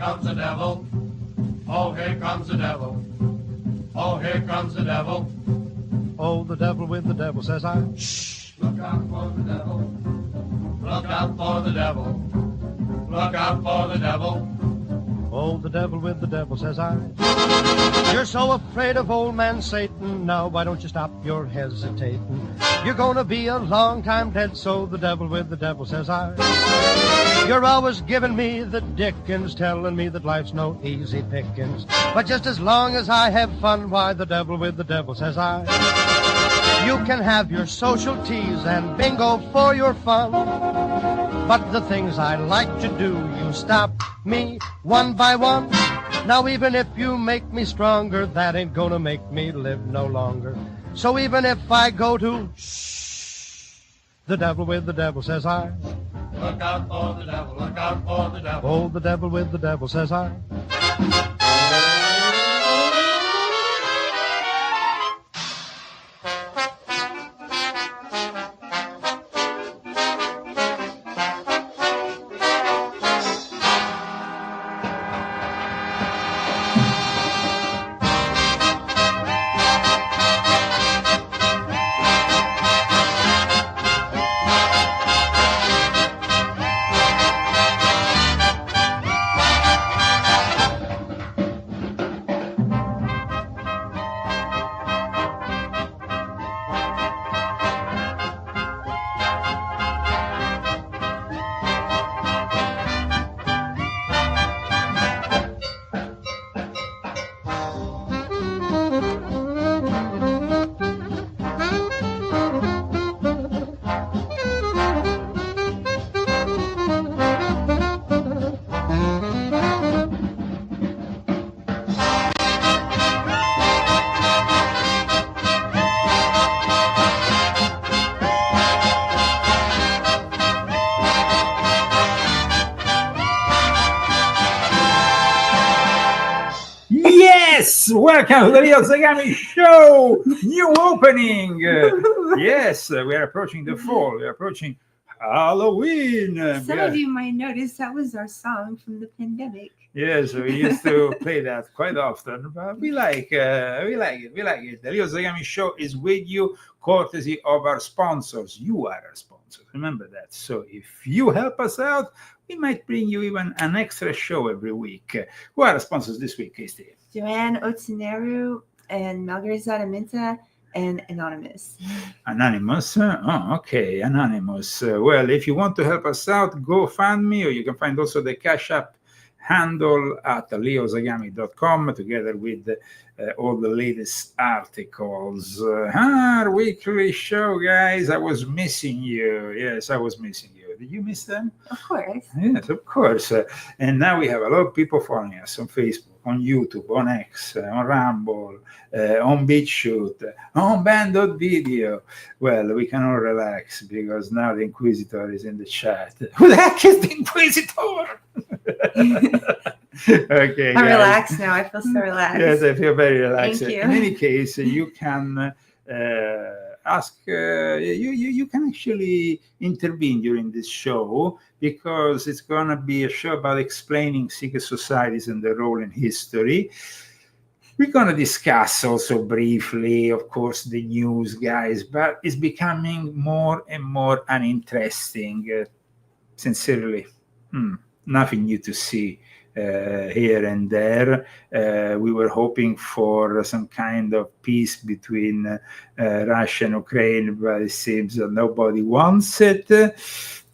comes the devil. Oh, here comes the devil. Oh, here comes the devil. Oh, the devil with the devil, says I. Shh, look out for the devil. Look out for the devil. Look out for the devil. Oh, the devil with the devil, says I. You're so afraid of old man Satan. Now, why don't you stop your hesitating? You're gonna be a long time dead, so the devil with the devil, says I. You're always giving me the dickens, telling me that life's no easy pickings. But just as long as I have fun, why, the devil with the devil, says I. You can have your social teas and bingo for your fun. But the things I like to do, you stop me one by one. Now even if you make me stronger, that ain't gonna make me live no longer. So even if I go to shh, the devil with the devil, says I. Look out for the devil, look out for the devil. Oh, the devil with the devil, says I. Welcome to the Leo Zagami Show! New opening! Yes, we are approaching the fall. We are approaching Halloween. Some of you might notice that was our song from the pandemic. Yes, we used to play that quite often, but we like it. The Leo Zagami Show is with you, courtesy of our sponsors. You are our sponsors. Remember that. So if you help us out, we might bring you even an extra show every week. Who are our sponsors this week, Christy? Joanne Otsineru and Malgarizada Minta and Anonymous. Anonymous? Oh, okay, Anonymous. Well, if you want to help us out, go find me, or you can find also the Cash App handle at leozagami.com together with all the latest articles. Our weekly show, guys. I was missing you. Yes, I was missing you. Did you miss them? Of course. Yes, of course. And now we have a lot of people following us on Facebook, on YouTube, on X, on Rumble, on BitChute, on Band.video. Well, we can all relax because now the Inquisitor is in the chat. Who the heck is the Inquisitor? Okay, I'm relaxed now. I feel so relaxed. Yes, I feel very relaxed. Thank you. In any case, you can ask, you can actually intervene during this show because it's going to be a show about explaining secret societies and their role in history. We're going to discuss also briefly, of course, the news, guys, but it's becoming more and more uninteresting. Sincerely, nothing new to see here and there. We were hoping for some kind of peace between Russia and Ukraine, but it seems that nobody wants it.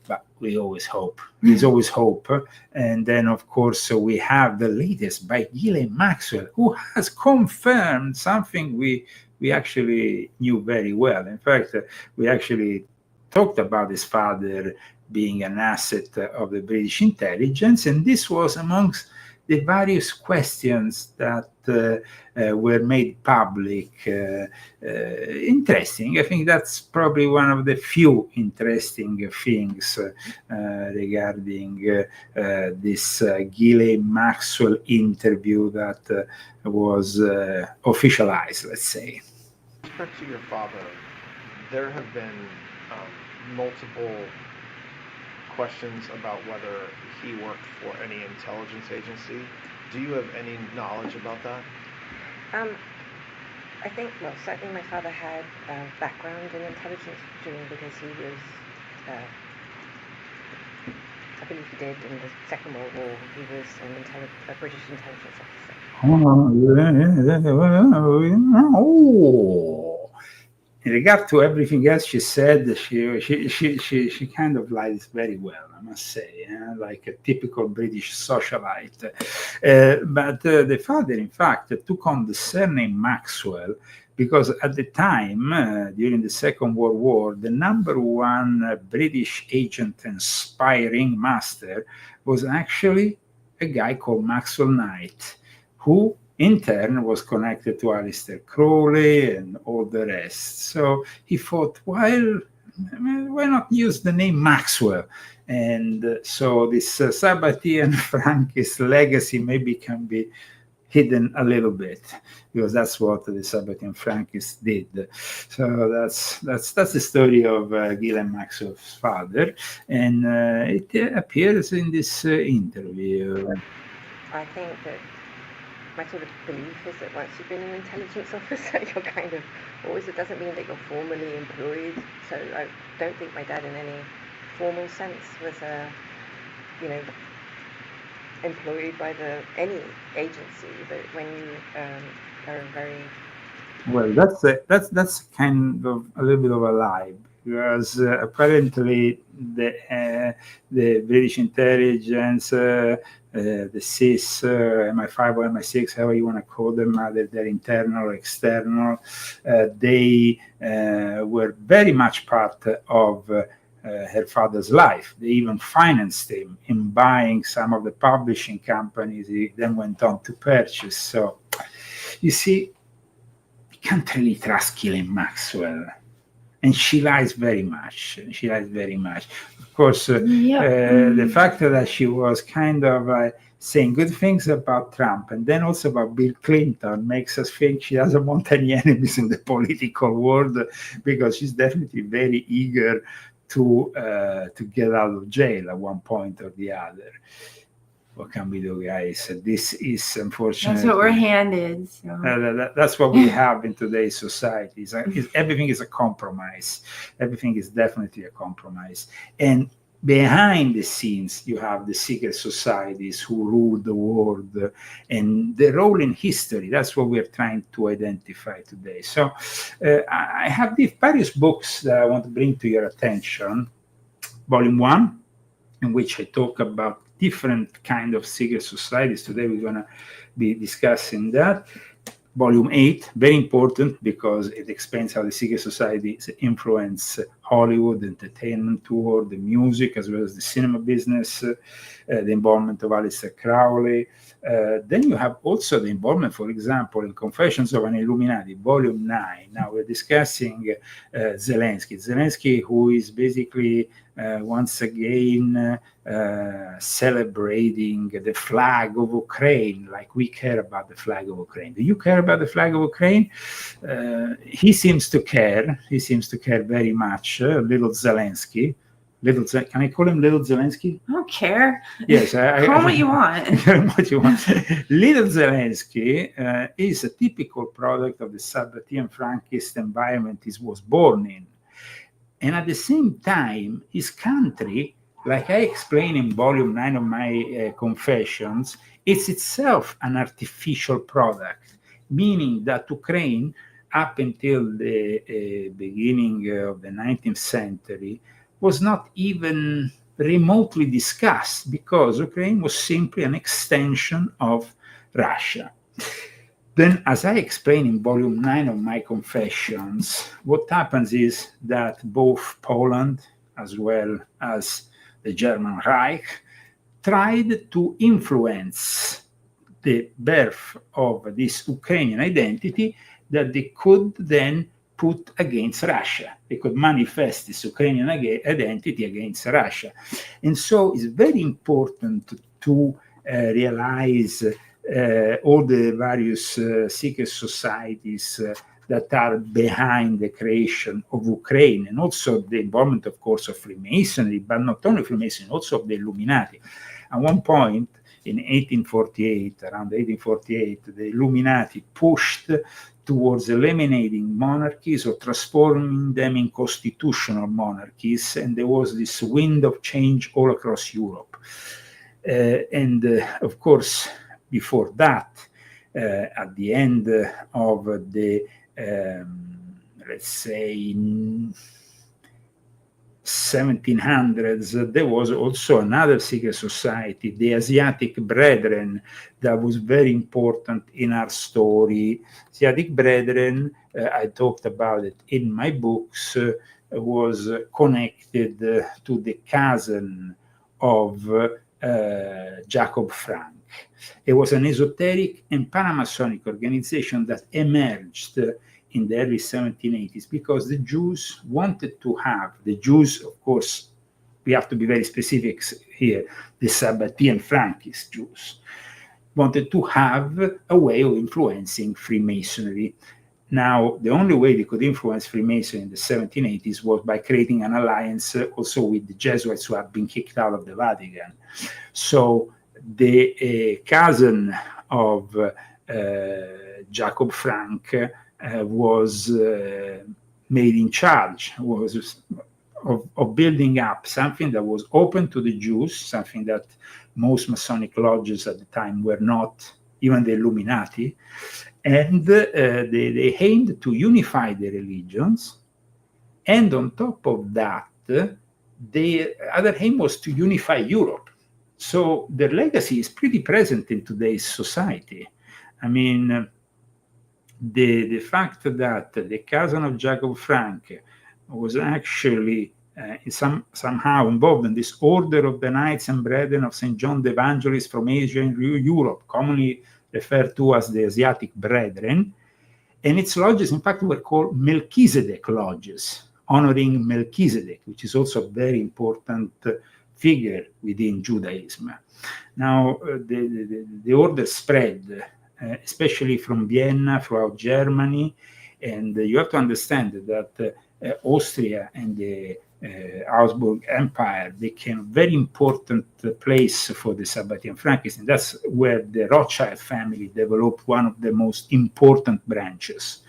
But we always hope. There's always hope. And then, of course, so we have the latest by Ghislaine Maxwell, who has confirmed something we actually knew very well. In fact, we actually talked about his father being an asset of the British intelligence, and this was amongst the various questions that were made public. Interesting. I think that's probably one of the few interesting things regarding this Ghislaine Maxwell interview that was officialized, let's say. With respect to your father, there have been multiple questions about whether he worked for any intelligence agency. Do you have any knowledge about that? I think, well, certainly my father had a background in intelligence because he was, I believe he did in the Second World War. He was a British intelligence officer. Oh. In regard to everything else she said, she kind of lies very well, I must say, like a typical British socialite. But the father, in fact, took on the surname Maxwell because at the time, during the Second World War, the number one British agent and spy ringmaster was actually a guy called Maxwell Knight, who in turn was connected to Aleister Crowley and all the rest. So he thought, well, why not use the name Maxwell? And so this Sabbatean Frankist legacy maybe can be hidden a little bit, because that's what the Sabbatean Frankists did. So that's the story of Ghislaine Maxwell's father, and it appears in this interview. I think that my sort of belief is that once you've been an intelligence officer, you're kind of always, it doesn't mean that you're formally employed. So I don't think my dad in any formal sense was employed by any agency, but when you are very... Well, that's kind of a little bit of a lie, because apparently the British intelligence, the CIS, MI5 or MI6, however you want to call them, either they're internal or external, they were very much part of her father's life. They even financed him in buying some of the publishing companies he then went on to purchase. So, you see, you can't really trust Ghislaine Maxwell. And she lies very much. Of course, the fact that she was kind of saying good things about Trump and then also about Bill Clinton makes us think she doesn't want any enemies in the political world, because she's definitely very eager to get out of jail at one point or the other. What can we do, guys? This is unfortunately... That's what we're handed. So. That's what we have in today's society. Everything is a compromise. Everything is definitely a compromise. And behind the scenes, you have the secret societies who rule the world and their role in history. That's what we're trying to identify today. So I have these various books that I want to bring to your attention. Volume 1, in which I talk about different kind of secret societies. Today we're going to be discussing that. Volume 8, very important because it explains how the secret societies influence Hollywood, the entertainment world, the music, as well as the cinema business, the involvement of Aleister Crowley. Then you have also the involvement, for example, in Confessions of an Illuminati, Volume 9. Now we're discussing Zelensky. Zelensky, who is basically once again celebrating the flag of Ukraine, like we care about the flag of Ukraine. Do you care about the flag of Ukraine? He seems to care. He seems to care very much. Little Zelensky. Can I call him Little Zelensky? I don't care. Yes, call him what you want. What you want. Little Zelensky is a typical product of the Sabbatean Frankist environment he was born in. And at the same time, his country, like I explain in Volume 9 of my Confessions, is itself an artificial product, meaning that Ukraine, up until the beginning of the 19th century, was not even remotely discussed, because Ukraine was simply an extension of Russia. Then, as I explain in Volume 9 of my Confessions, what happens is that both Poland as well as the German Reich tried to influence the birth of this Ukrainian identity that they could then put against Russia. They could manifest this Ukrainian identity against Russia. And so it's very important to realize all the various secret societies that are behind the creation of Ukraine, and also the involvement, of course, of Freemasonry, but not only Freemasonry, also of the Illuminati. At one point, in 1848, around 1848, the Illuminati pushed towards eliminating monarchies or transforming them in constitutional monarchies, and there was this wind of change all across Europe. Of course, before that, at the end of the, let's say, 1700s, there was also another secret society, the Asiatic Brethren, that was very important in our story. Asiatic Brethren, I talked about it in my books, was connected to the cousin of Jacob Frank. It was an esoteric and paramasonic organization that emerged in the early 1780s because the Jews wanted to have, the Jews, of course, we have to be very specific here, the Sabbatean Frankist Jews, wanted to have a way of influencing Freemasonry. Now, the only way they could influence Freemasonry in the 1780s was by creating an alliance also with the Jesuits who had been kicked out of the Vatican. So the cousin of Jacob Frank was made in charge of building up something that was open to the Jews, something that most Masonic lodges at the time were not, even the Illuminati, and they aimed to unify the religions, and on top of that, the other aim was to unify Europe. So their legacy is pretty present in today's society. I mean, the fact that the cousin of Jacob Frank was actually somehow involved in this order of the Knights and Brethren of St. John the Evangelist from Asia and Europe, commonly referred to as the Asiatic Brethren, and its lodges, in fact, were called Melchizedek lodges, honoring Melchizedek, which is also a very important figure within Judaism. Now, the order spread, especially from Vienna throughout Germany, and you have to understand that Austria and the Habsburg Empire became a very important place for the Sabbatean Frankists, and that's where the Rothschild family developed one of the most important branches.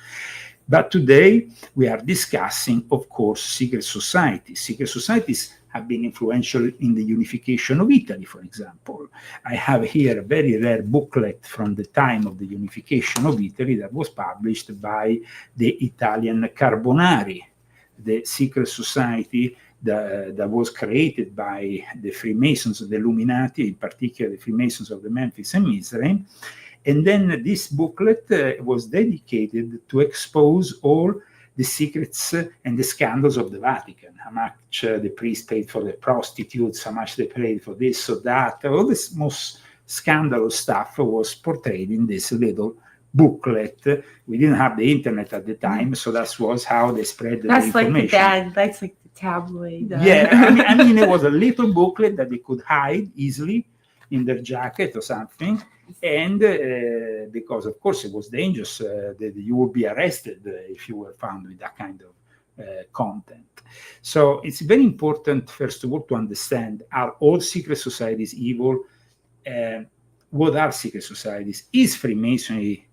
But today we are discussing, of course, secret societies. Secret societies have been influential in the unification of Italy, for example. I have here a very rare booklet from the time of the unification of Italy that was published by the Italian Carbonari, the secret society that was created by the Freemasons of the Illuminati, in particular the Freemasons of the Memphis and Mizraim. And then this booklet was dedicated to expose all the secrets and the scandals of the Vatican, how much the priests paid for the prostitutes, how much they paid for this or that. All this most scandalous stuff was portrayed in this little booklet. We didn't have the internet at the time, so that was how they spread the information. That's like the tabloid. Yeah, I mean, it was a little booklet that they could hide easily in their jacket or something, and because of course it was dangerous, that you would be arrested if you were found with that kind of content. So it's very important, first of all, to understand, are all secret societies evil? What are secret societies? Is Freemasonry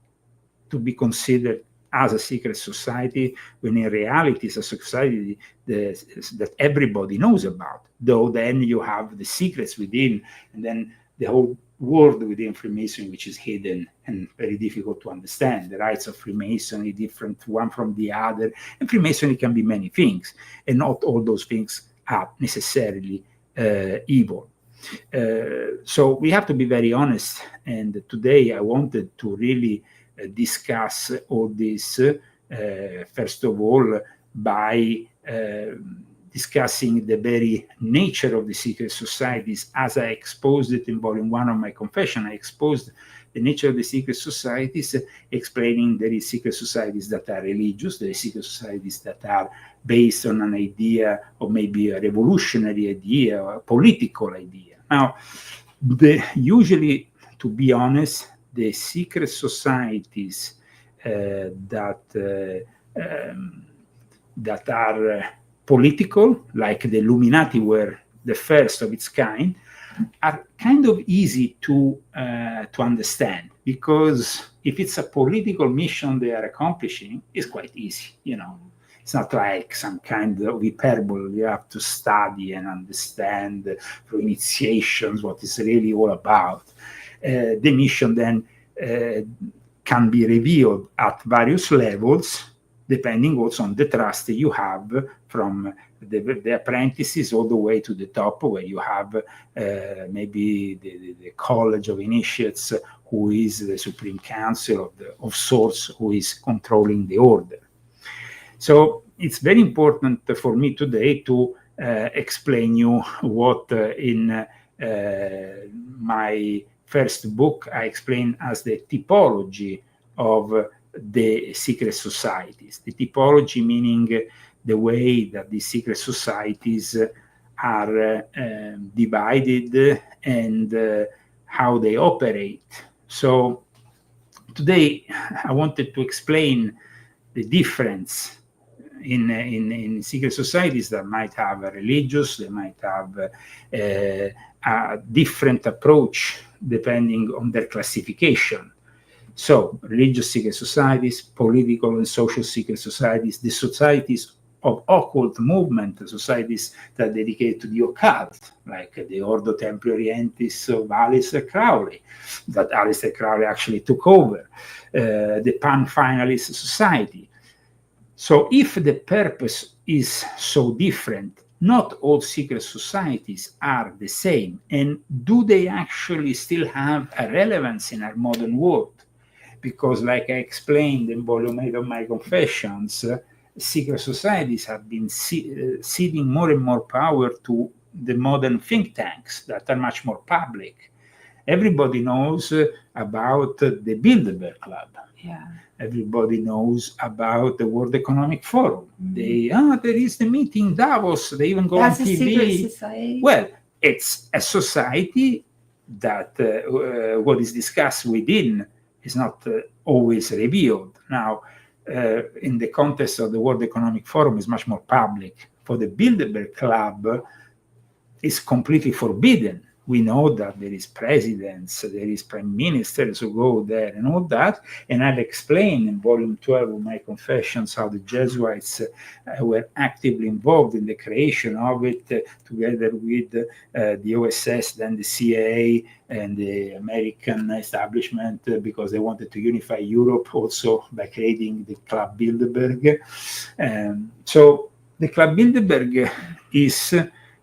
to be considered as a secret society, when in reality it's a society that everybody knows about, though then you have the secrets within, and then the whole world within Freemasonry, which is hidden and very difficult to understand. The rites of Freemasonry different one from the other, and Freemasonry can be many things, and not all those things are necessarily evil. So we have to be very honest, and today I wanted to really discuss all this, first of all, by discussing the very nature of the secret societies. As I exposed it in volume 1 of my confession, I exposed the nature of the secret societies, explaining there is secret societies that are religious, there are secret societies that are based on an idea, or maybe a revolutionary idea, or a political idea. Now, usually, to be honest, the secret societies that are political, like the Illuminati were the first of its kind, are kind of easy to understand, because if it's a political mission they are accomplishing, it's quite easy, It's not like some kind of hyperbole. You have to study and understand through initiations what it's really all about. The mission then can be revealed at various levels, depending also on the trust you have from the apprentices all the way to the top, where you have maybe the College of Initiates, who is the Supreme Council of sorts, who is controlling the order. So it's very important for me today to explain you what in my first book I explain as the typology of the secret societies. The typology meaning the way that these secret societies are divided and how they operate. So today I wanted to explain the difference in secret societies that might have a religious, they might have a different approach depending on their classification. So religious secret societies, political and social secret societies, the societies of occult movement, the societies that are dedicated to the occult, like the Ordo Templi Orientis of Aleister Crowley, that Aleister Crowley actually took over, the Pan-Finalist Society. So if the purpose is so different, not all secret societies are the same. And do they actually still have a relevance in our modern world? Because like I explained in volume 8 of my Confessions, secret societies have been ceding more and more power to the modern think tanks that are much more public. Everybody knows about the Bilderberg Club. Yeah. Everybody knows about the World Economic Forum. There is the meeting Davos. They even go That's on a TV. secret society. Well, it's a society that what is discussed within is not always revealed. Now, in the context of the World Economic Forum, is much more public. For the Bilderberg Club, it's completely forbidden. We know that there is presidents, there is prime ministers who go there and all that. And I'll explain in volume 12 of my Confessions how the Jesuits were actively involved in the creation of it, together with the OSS, then the CIA and the American establishment, because they wanted to unify Europe also by creating the Club Bilderberg. So the Club Bilderberg is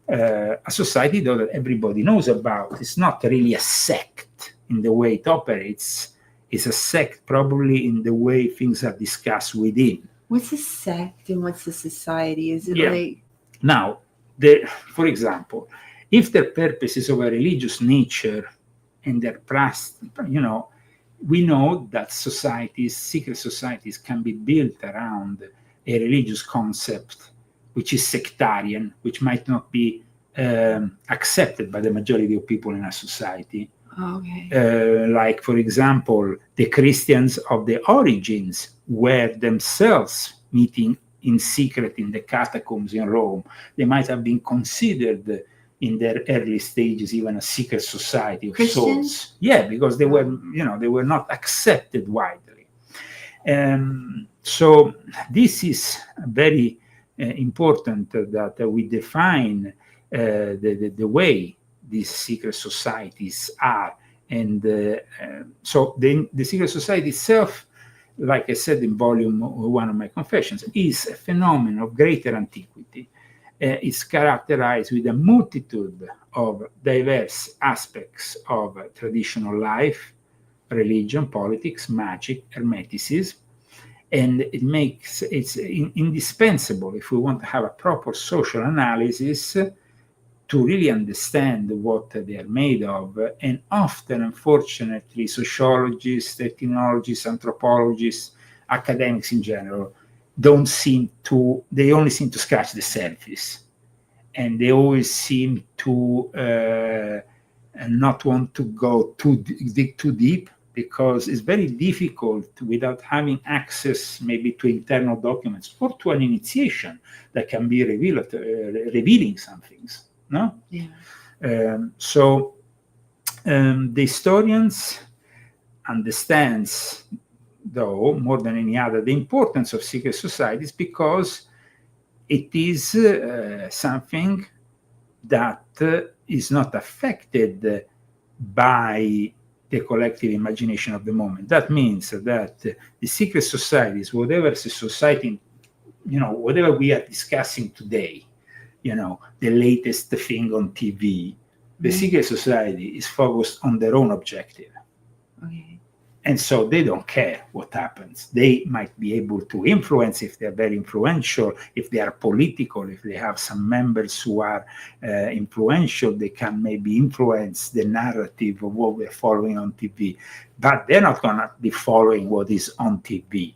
a society that everybody knows about. It's not really a sect in the way it operates. It's a sect probably in the way things are discussed within. What's a sect and what's a society? Is it like... Now, for example, if their purpose is of a religious nature and their we know that societies, secret societies, can be built around a religious concept which is sectarian, which might not be accepted by the majority of people in our society. Okay. Like, for example, the Christians of the origins were themselves meeting in secret in the catacombs in Rome. They might have been considered in their early stages even a secret society of Christians? sorts. Yeah, because they were, they were not accepted widely. So this is very important that we define the way these secret societies are. And so the secret society itself, like I said in volume 1 of my Confessions, is a phenomenon of greater antiquity. It's characterized with a multitude of diverse aspects of traditional life, religion, politics, magic, hermeticism. And it's indispensable, if we want to have a proper social analysis, to really understand what they are made of. And often, unfortunately, sociologists, ethnologists, anthropologists, academics in general, they only seem to scratch the surface. And they always seem to not want to dig too deep, because it's very difficult without having access maybe to internal documents or to an initiation that can be revealing some things. No? Yeah. So the historians understands, though, more than any other, the importance of secret societies because it is something that is not affected by the collective imagination of the moment. That means that the secret societies, whatever the society, whatever we are discussing today, the latest thing on TV, the secret society is focused on their own objective. Okay. And so they don't care what happens. They might be able to influence if they're very influential, if they are political, if they have some members who are influential, they can maybe influence the narrative of what we're following on TV. But they're not going to be following what is on TV.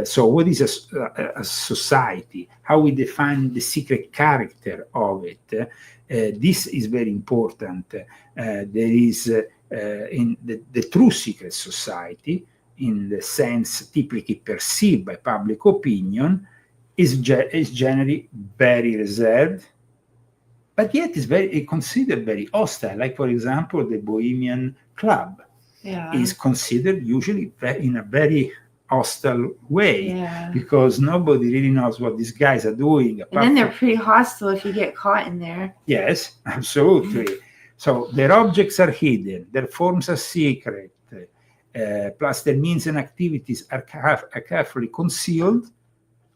So what is a society? How we define the secret character of it? This is very important. There is in the true secret society, in the sense typically perceived by public opinion, is generally very reserved, but yet is considered very hostile. Like, for example, the Bohemian Club is considered usually in a very hostile way, because nobody really knows what these guys are doing. And then they're pretty hostile if you get caught in there. Yes, absolutely. So their objects are hidden, their forms are secret, plus their means and activities are carefully concealed.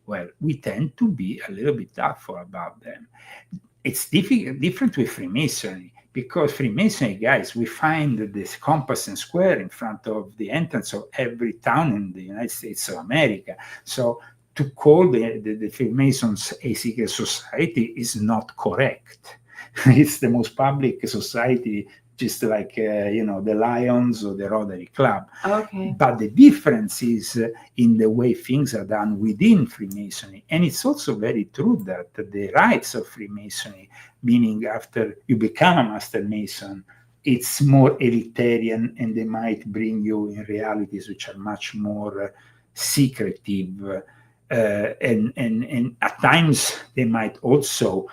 Well, we tend to be a little bit doubtful about them. It's different with Freemasonry, because Freemasonry, guys, we find this compass and square in front of the entrance of every town in the United States of America. So to call the Freemasons a secret society is not correct. It's the most public society, just like the Lions or the Rotary Club. Okay. But the difference is in the way things are done within Freemasonry. And it's also very true that the rites of Freemasonry, meaning after you become a Master Mason, it's more elitarian, and they might bring you in realities which are much more secretive. And at times they might also,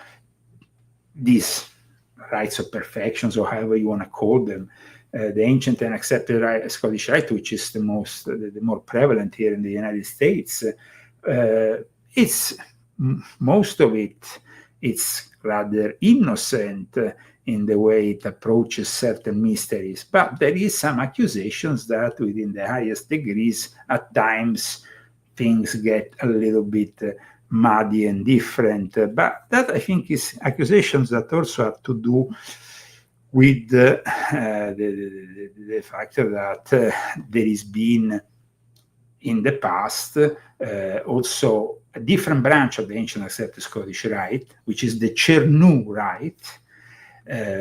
these rites of perfections, or however you want to call them, the ancient and accepted Scottish rite, which is the more prevalent here in the United States, it's most of it. It's rather innocent in the way it approaches certain mysteries, but there is some accusations that within the highest degrees, at times, things get a little bit muddy and different. But that, I think, is accusations that also have to do with the fact that there has been in the past also a different branch of the ancient accepted Scottish Rite, which is the Chernu Rite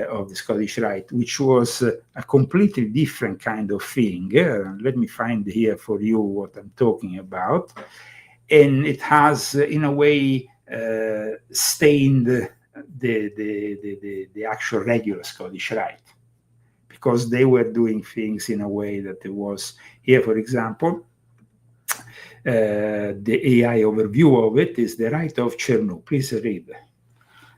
of the Scottish Rite, which was a completely different kind of thing. Let me find here for you what I'm talking about. And it has, in a way, stained the actual regular Scottish Rite, because they were doing things in a way that it was here. For example, the AI overview of it is the Rite of Chernu. Please read.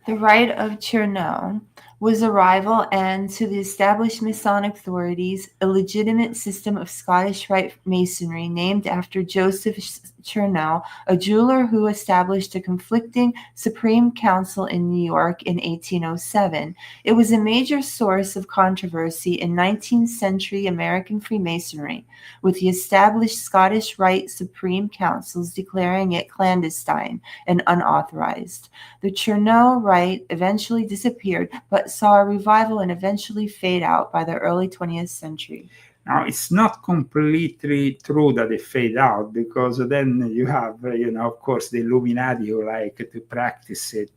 The Rite of Chernu was a rival and, to the established Masonic authorities, a legitimate system of Scottish Rite Masonry named after Joseph Chernu, a jeweler who established a conflicting Supreme Council in New York in 1807. It was a major source of controversy in 19th century American Freemasonry, with the established Scottish Rite Supreme Councils declaring it clandestine and unauthorized. The Chernu Rite eventually disappeared, but saw a revival and eventually fade out by the early 20th century. Now, it's not completely true that they fade out, because then you have, of course, the Illuminati who like to practice it,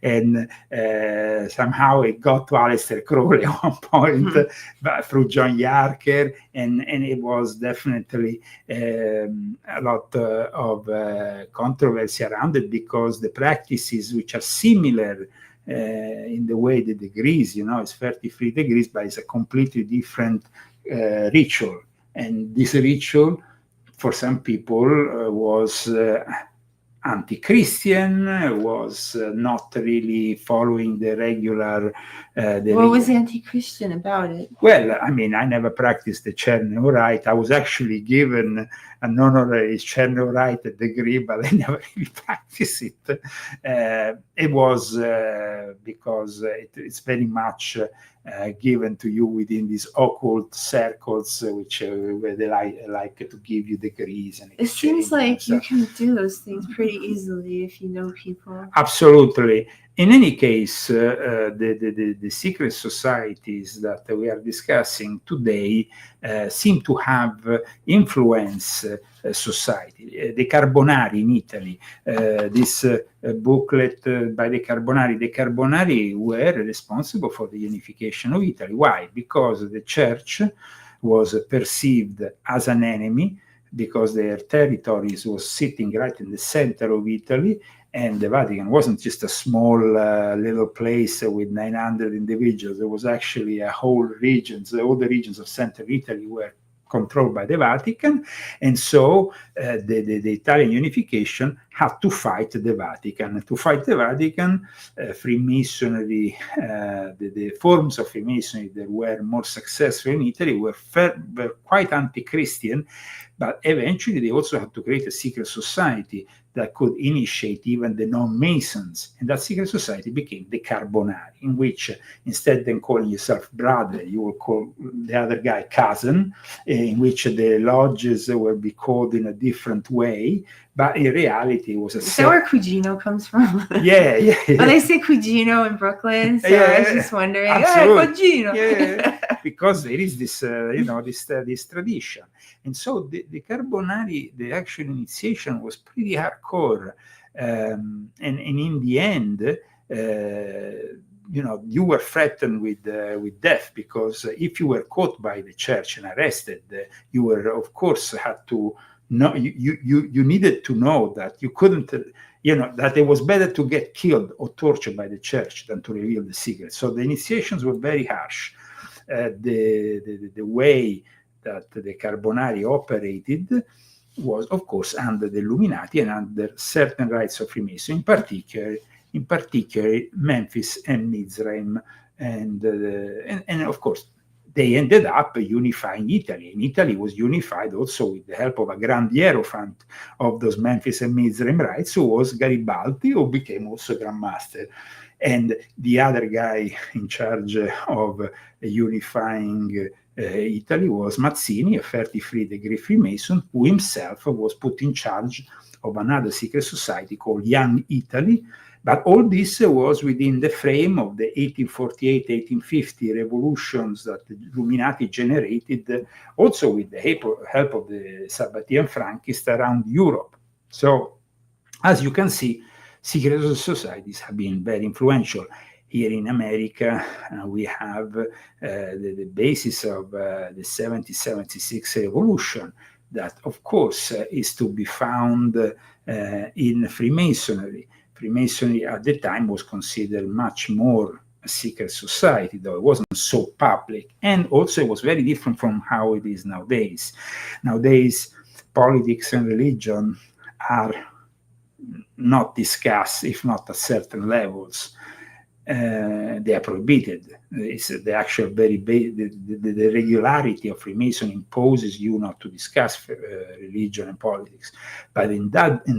and somehow it got to Aleister Crowley at one point through John Yarker, and it was definitely a lot of controversy around it, because the practices which are similar in the way the degrees, it's 33 degrees, but it's a completely different ritual. And this ritual, for some people, was anti-Christian, was not really following the regular. What was anti-Christian about it? Well, I mean, I never practiced the Cherno Rite. I was actually given an honorary Cherno Rite degree, but I never really practiced it. It was because it's very much given to you within these occult circles, which where they like to give you degrees. And it seems like you can do those things pretty easily if you know people. Absolutely. In any case, the secret societies that we are discussing today seem to have influenced society. The Carbonari in Italy, this booklet by the Carbonari were responsible for the unification of Italy. Why? Because the church was perceived as an enemy, because their territories was sitting right in the center of Italy, and the Vatican wasn't just a small little place with 900 individuals. There was actually a whole regions. All the regions of central Italy were controlled by the Vatican, and so the Italian unification had to fight the Vatican. To fight the Vatican, Freemasonry, the forms of Freemasonry that were more successful in Italy were quite anti-Christian, but eventually they also had to create a secret society that could initiate even the non-Masons. And that secret society became the Carbonari, in which instead of calling yourself brother, you will call the other guy cousin, in which the lodges will be called in a different way. But in reality, it was a... Is that where Cugino comes from? Yeah. Well, they say Cugino in Brooklyn, so I was just wondering. Cugino. Yeah, because there is this, this tradition. And so the Carbonari, the actual initiation was pretty hardcore. And in the end, you were threatened with death, because if you were caught by the church and arrested, you were, of course, had to... No, you needed to know that you couldn't, that it was better to get killed or tortured by the church than to reveal the secret. So the initiations were very harsh. The way that the Carbonari operated was, of course, under the Illuminati and under certain rites of Freemasonry, in particular Memphis and Mizraim, and of course, they ended up unifying Italy. And Italy was unified also with the help of a Grand Hierophant of those Memphis and Mizraim rites, who was Garibaldi, who became also Grand Master. And the other guy in charge of unifying Italy was Mazzini, a 33-degree Freemason, who himself was put in charge of another secret society called Young Italy. But all this was within the frame of the 1848-1850 revolutions that the Illuminati generated, also with the help of the Sabbatean Frankists around Europe. So, as you can see, secret societies have been very influential. Here in America, we have the basis of the 1776 revolution, that, of course, is to be found in Freemasonry. Freemasonry at the time was considered much more a secret society, though it wasn't so public. And also it was very different from how it is nowadays. Nowadays, politics and religion are not discussed, if not at certain levels. They are prohibited. It's the actual the regularity of Freemason imposes you not to discuss religion and politics. But in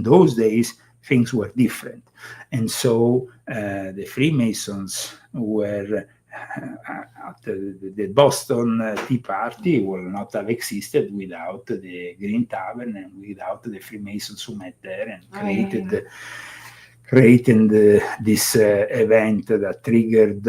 those days, things were different. And so the Freemasons were at the Boston Tea Party will not have existed without the Green Tavern and without the Freemasons who met there and created this event that triggered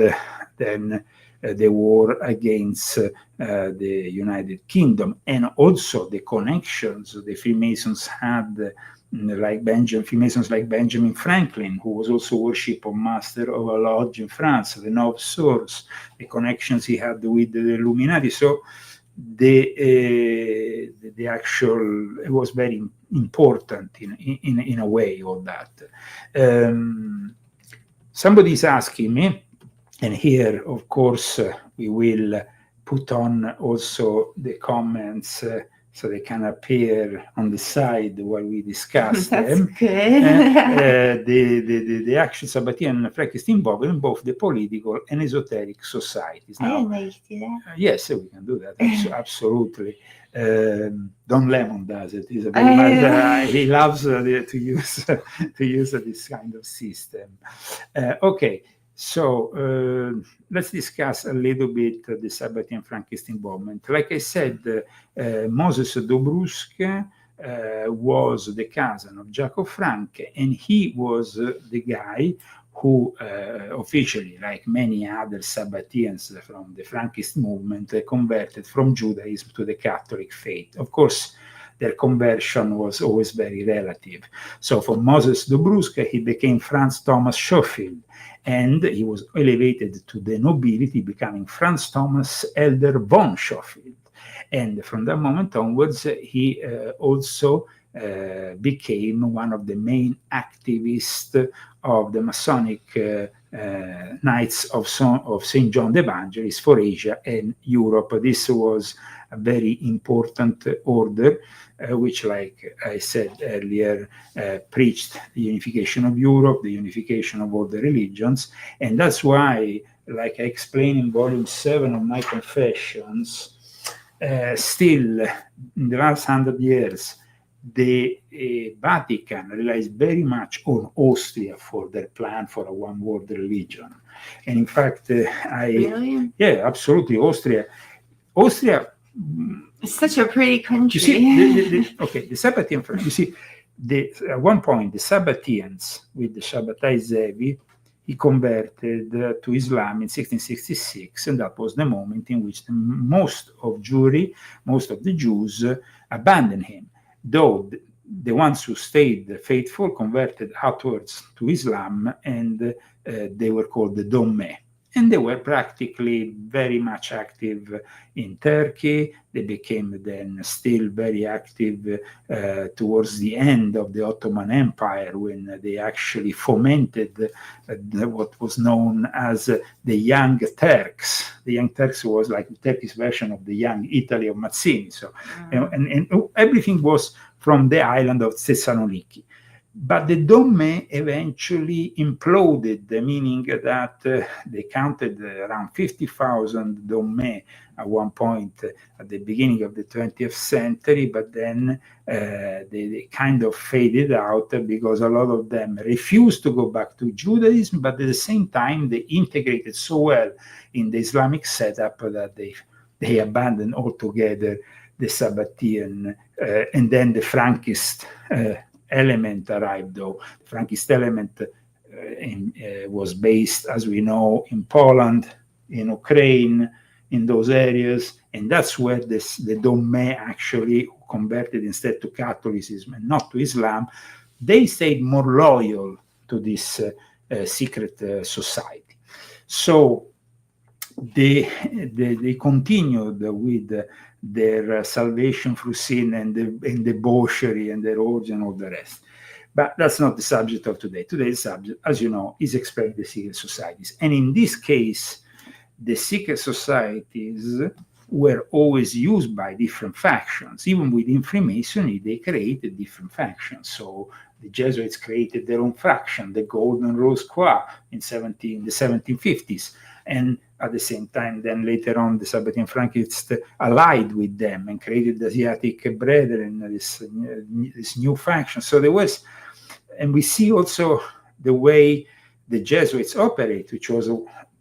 then the war against the United Kingdom, and also the connections the Freemasons had, Freemasons like Benjamin Franklin, who was also worshipper master of a lodge in France, the Nove Source, the connections he had with the Illuminati. So the actual, it was very important in a way, all that. Somebody is asking me, and here, of course, we will put on also the comments so they can appear on the side while we discuss That's them. good. The actual Sabbatean and Frankists involved in both the political and esoteric societies. I Now, didn't know you could do that. yes, we can do that. Absolutely. Don Lemon does it. He's a very much, he loves to use this kind of system. Okay, so let's discuss a little bit the Sabbatean Frankist involvement. Like I said, Moses Dobrusk was the cousin of Jacob Frank, and he was the guy who officially, like many other Sabbateans from the Frankist movement, converted from Judaism to the Catholic faith. Of course, their conversion was always very relative. So for Moses Dobrusk, he became Franz Thomas Schofield, and he was elevated to the nobility, becoming Franz Thomas Elder von Schofield. And from that moment onwards, he also became one of the main activists of the Masonic Knights of St. John the Evangelist for Asia and Europe. This was a very important order, which, like I said earlier, preached the unification of Europe, the unification of all the religions. And that's why, like I explained in volume 7 of my Confessions, still in the last 100 years, the Vatican relies very much on Austria for their plan for a one-world religion. And in fact, Really? Yeah, absolutely. Austria, It's such a pretty country. you see, the Sabbatean, you see, at one point, the Sabbateans with the Shabbatai Zevi, he converted to Islam in 1666, and that was the moment in which most of the Jews abandoned him. Though the ones who stayed faithful converted outwards to Islam, and they were called the Domme. And they were practically very much active in Turkey. They became then still very active towards the end of the Ottoman Empire, when they actually fomented what was known as the Young Turks. The Young Turks was like the Turkish version of the Young Italy of Mazzini. So, and everything was from the island of Thessaloniki. But the Domme eventually imploded, meaning that they counted around 50,000 Domme at one point at the beginning of the 20th century, but then they kind of faded out because a lot of them refused to go back to Judaism, but at the same time they integrated so well in the Islamic setup that they abandoned altogether the Sabbatean, and then the Frankist element arrived, though. The Frankist element was based, as we know, in Poland, in Ukraine, in those areas, and that's where the Domme actually converted instead to Catholicism and not to Islam. They stayed more loyal to this secret society. So they continued with their salvation through sin and debauchery and their orgy and all the rest. But that's not the subject of today. Today's subject, as you know, is explaining the secret societies. And in this case, the secret societies were always used by different factions. Even within Freemasonry, they created different factions. So the Jesuits created their own faction, the Golden Rose Croix, in the 1750s. And at the same time, then later on, the Sabbatean Frankists allied with them and created the Asiatic Brethren, this new faction. So there was, and we see also the way the Jesuits operate, which was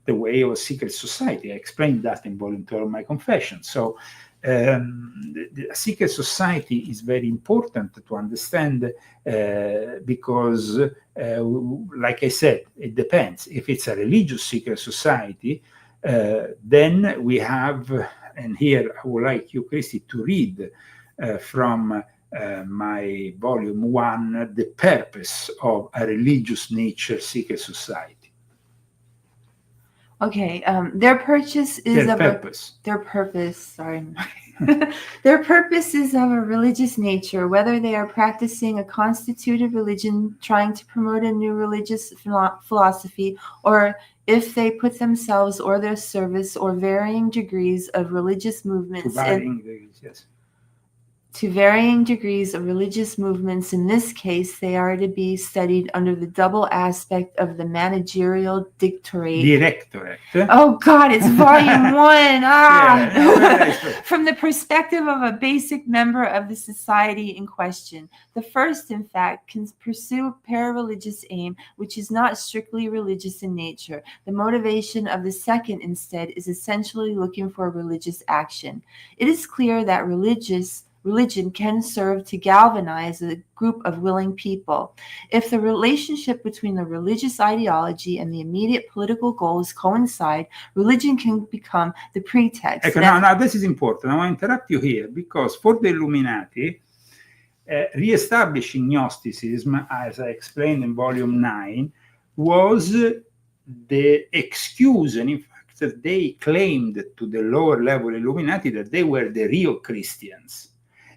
the way of a secret society. I explained that in volume 12 of my Confession. So the secret society is very important to understand because, like I said, it depends. If it's a religious secret society, then we have, and here I would like you, Christy, to read from my volume 1, the purpose of a religious nature secret society. Okay, their purpose is Their purpose. Their purpose is of a religious nature, whether they are practicing a constituted religion, trying to promote a new religious philosophy, or if they put themselves or their service or varying degrees of religious movements to varying degrees of religious movements. In this case, they are to be studied under the double aspect of the managerial directorate. Oh God, it's volume 1. Yeah, From the perspective of a basic member of the society in question. The first, in fact, can pursue a para-religious aim, which is not strictly religious in nature. The motivation of the second, instead, is essentially looking for religious action. It is clear that religion can serve to galvanize a group of willing people. If the relationship between the religious ideology and the immediate political goals coincide, religion can become the pretext. Now this is important. I want to interrupt you here because for the Illuminati, re-establishing Gnosticism, as I explained in volume 9, was the excuse, and in fact they claimed to the lower level Illuminati that they were the real Christians.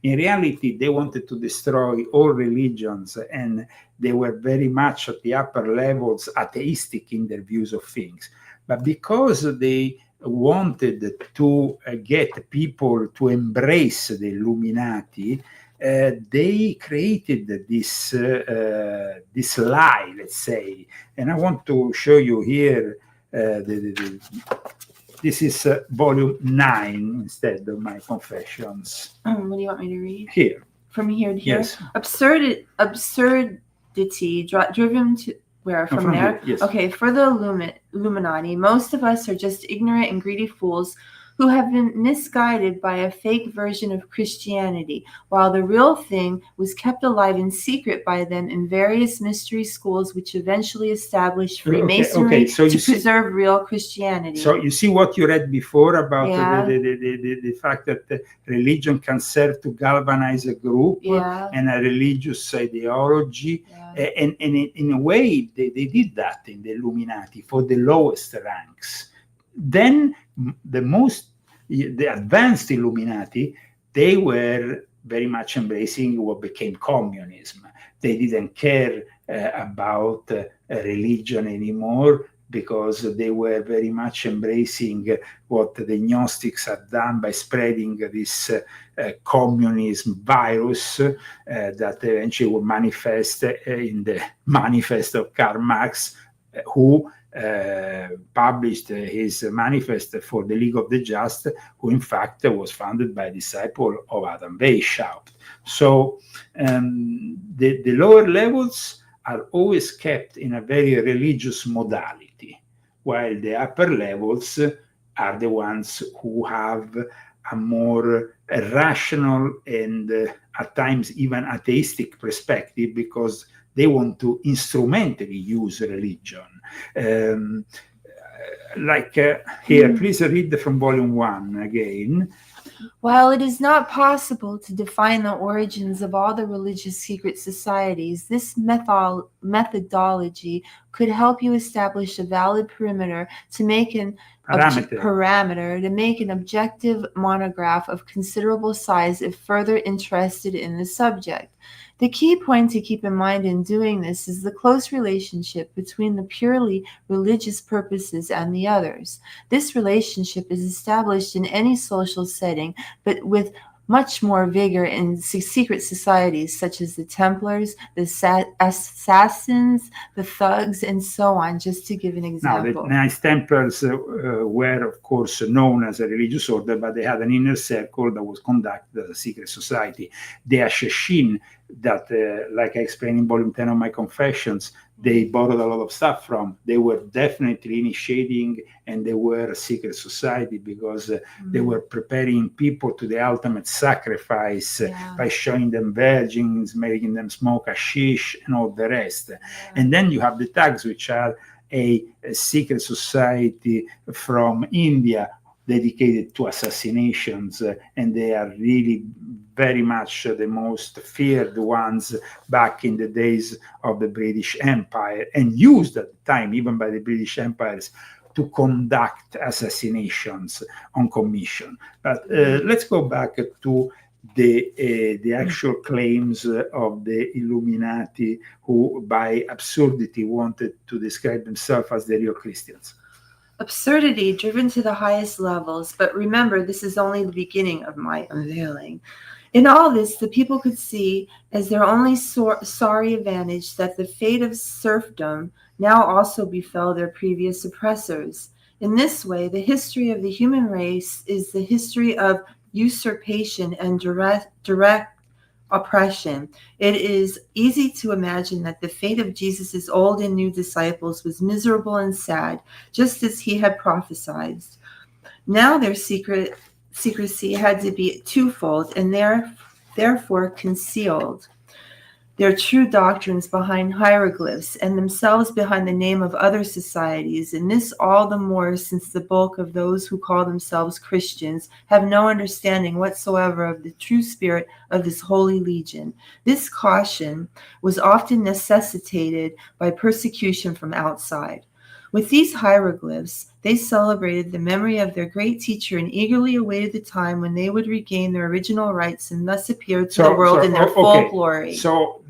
In reality, they wanted to destroy all religions, and they were very much at the upper levels atheistic in their views of things. But because they wanted to get people to embrace the Illuminati, they created this lie, let's say. And I want to show you here this is volume 9 instead of my confessions. What do you want me to read? Here. From here to here? Yes. Absurdity driven to where? From there? Here, yes. Okay, for the Illuminati, most of us are just ignorant and greedy fools who have been misguided by a fake version of Christianity, while the real thing was kept alive in secret by them in various mystery schools which eventually established Freemasonry So to preserve real Christianity. So you see what you read before about the fact that religion can serve to galvanize a group and a religious ideology. And in a way, they did that in the Illuminati for the lowest ranks. Then the advanced Illuminati, they were very much embracing what became communism. They didn't care about religion anymore because they were very much embracing what the Gnostics had done by spreading this communism virus that eventually would manifest in the manifesto of Karl Marx, who published his manifest for the League of the Just, who in fact was founded by a disciple of Adam Weishaupt. So the lower levels are always kept in a very religious modality, while the upper levels are the ones who have a more rational and at times even atheistic perspective, because they want to instrumentally use religion. Here, please read from volume 1 again. While it is not possible to define the origins of all the religious secret societies, this methodology could help you establish a valid parameter to make an objective monograph of considerable size if further interested in the subject. The key point to keep in mind in doing this is the close relationship between the purely religious purposes and the others. This relationship is established in any social setting, but with much more vigor in secret societies such as the Templars, the Assassins, the Thugs, and so on, just to give an example. Now, the Knights Templars were, of course, known as a religious order, but they had an inner circle that was conducted as a secret society. The Assassins, that, like I explained in volume 10 of my confessions, they borrowed a lot of stuff from. They were definitely initiating, and they were a secret society because they were preparing people to the ultimate sacrifice by showing them virgins, making them smoke hashish, and all the rest. And then you have the Thugs, which are a secret society from India dedicated to assassinations, and they are really very much the most feared ones back in the days of the British Empire, and used at the time even by the British empires to conduct assassinations on commission. But let's go back to the actual claims of the Illuminati, who by absurdity wanted to describe themselves as the real Christians. Absurdity driven to the highest levels, but remember, this is only the beginning of my unveiling. In all this, the people could see as their only sorry advantage that the fate of serfdom now also befell their previous oppressors. In this way, the history of the human race is the history of usurpation and direct oppression. It is easy to imagine that the fate of Jesus' old and new disciples was miserable and sad, just as he had prophesied. Now their secrecy had to be twofold and therefore concealed their true doctrines behind hieroglyphs and themselves behind the name of other societies, and this all the more since the bulk of those who call themselves Christians have no understanding whatsoever of the true spirit of this holy legion. This caution was often necessitated by persecution from outside. With these hieroglyphs, they celebrated the memory of their great teacher and eagerly awaited the time when they would regain their original rights and thus appear to the world in their full glory. So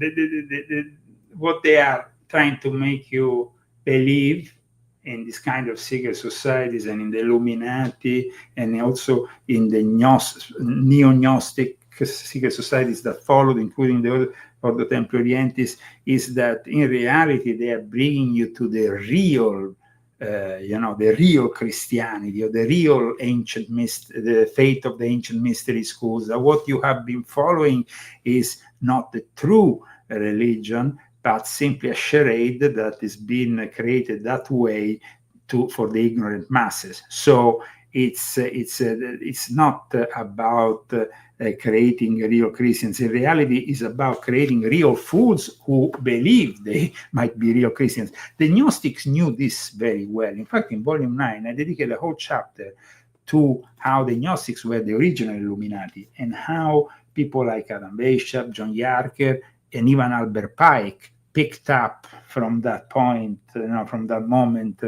what they are trying to make you believe in this kind of secret societies and in the Illuminati and also in the neo-Gnostic secret societies that followed, including the Ordo Templi Orientis, is that in reality they are bringing you to the real, the real Christianity, or the real the faith of the ancient mystery schools. That what you have been following is not the true religion, but simply a charade that is being created that way for the ignorant masses. So it's not about creating real Christians. In reality, it's about creating real fools who believe they might be real Christians. The Gnostics knew this very well. In fact, in Volume 9, I dedicated a whole chapter to how the Gnostics were the original Illuminati and how people like Adam Weishaupt, John Yarker, and even Albert Pike picked up from that point, from that moment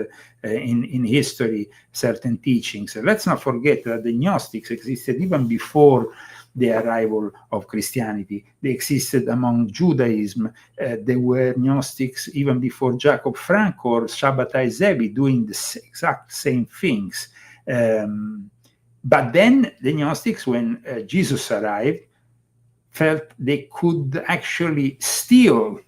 in history, certain teachings. Let's not forget that the Gnostics existed even before the arrival of Christianity. They existed among Judaism. They were Gnostics even before Jacob Frank or Shabbatai Zevi doing the exact same things. But then the Gnostics, when Jesus arrived, felt they could actually steal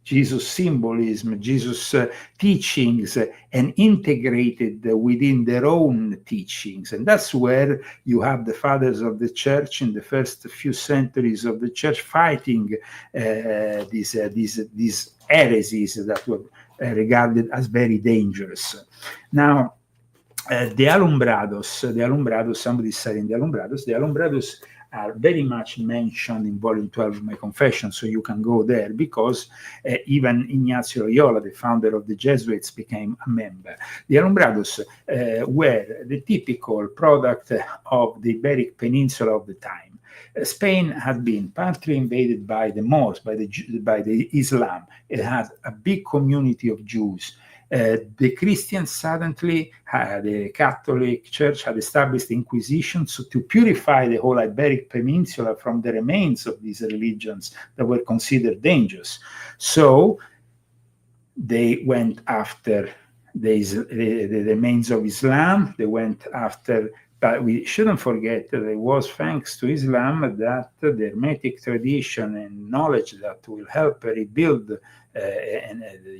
Jesus' symbolism, Jesus' teachings, and integrated within their own teachings. And that's where you have the fathers of the church in the first few centuries of the church fighting these heresies that were regarded as very dangerous. Now, the Alumbrados, somebody said in the Alumbrados are very much mentioned in Volume 12 of my Confession, so you can go there, because even Ignazio Loyola, the founder of the Jesuits, became a member. The Alumbrados were the typical product of the Iberic Peninsula of the time. Spain had been partly invaded by the Moors, by the Islam. It had a big community of Jews. The Christians suddenly, the Catholic Church had established the Inquisition to purify the whole Iberic Peninsula from the remains of these religions that were considered dangerous. So they went after the remains of Islam. They went after, but we shouldn't forget that it was thanks to Islam that the Hermetic tradition and knowledge that will help rebuild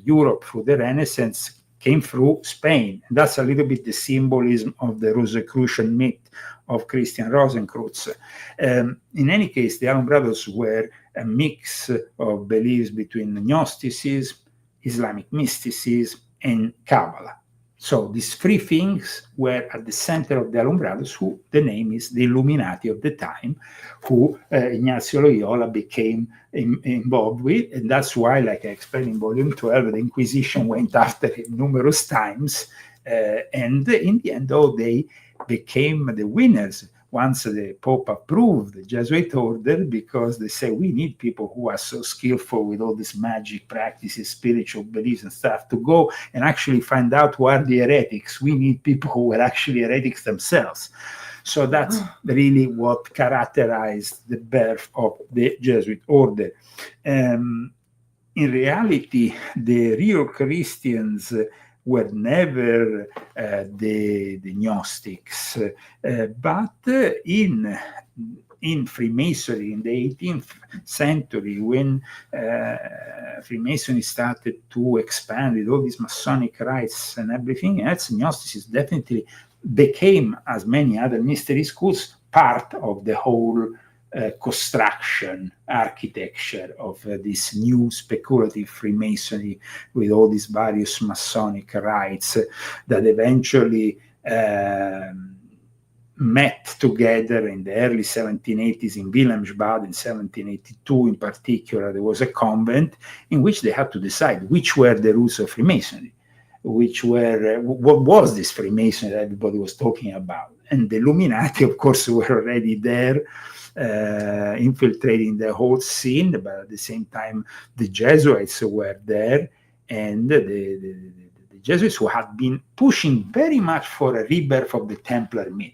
Europe through the Renaissance came through Spain. And that's a little bit the symbolism of the Rosicrucian myth of Christian Rosenkreuz. In any case, the Alumbrados were a mix of beliefs between Gnosticism, Islamic mysticism, and Kabbalah. So these three things were at the center of the Alumbrados, who the name is the Illuminati of the time, who Ignazio Loyola became involved with. And that's why, like I explained in Volume 12, the Inquisition went after him numerous times. And in the end, though, they became the winners once the Pope approved the Jesuit order, because they say we need people who are so skillful with all these magic practices, spiritual beliefs and stuff, to go and actually find out who are the heretics. We need people who were actually heretics themselves. So that's really what characterized the birth of the Jesuit order. In reality, the real Christians were never the Gnostics, but in Freemasonry in the 18th century, when Freemasonry started to expand with all these Masonic rites and everything else, Gnosticism definitely became, as many other mystery schools, part of the whole construction, architecture of this new speculative Freemasonry with all these various Masonic rites that eventually met together in the early 1780s in Wilhelmsbad. In 1782 in particular, there was a convent in which they had to decide which were the roots of Freemasonry, what was this Freemasonry that everybody was talking about. And the Illuminati, of course, were already there, infiltrating the whole scene, but at the same time, the Jesuits were there, and the Jesuits who had been pushing very much for a rebirth of the Templar myth,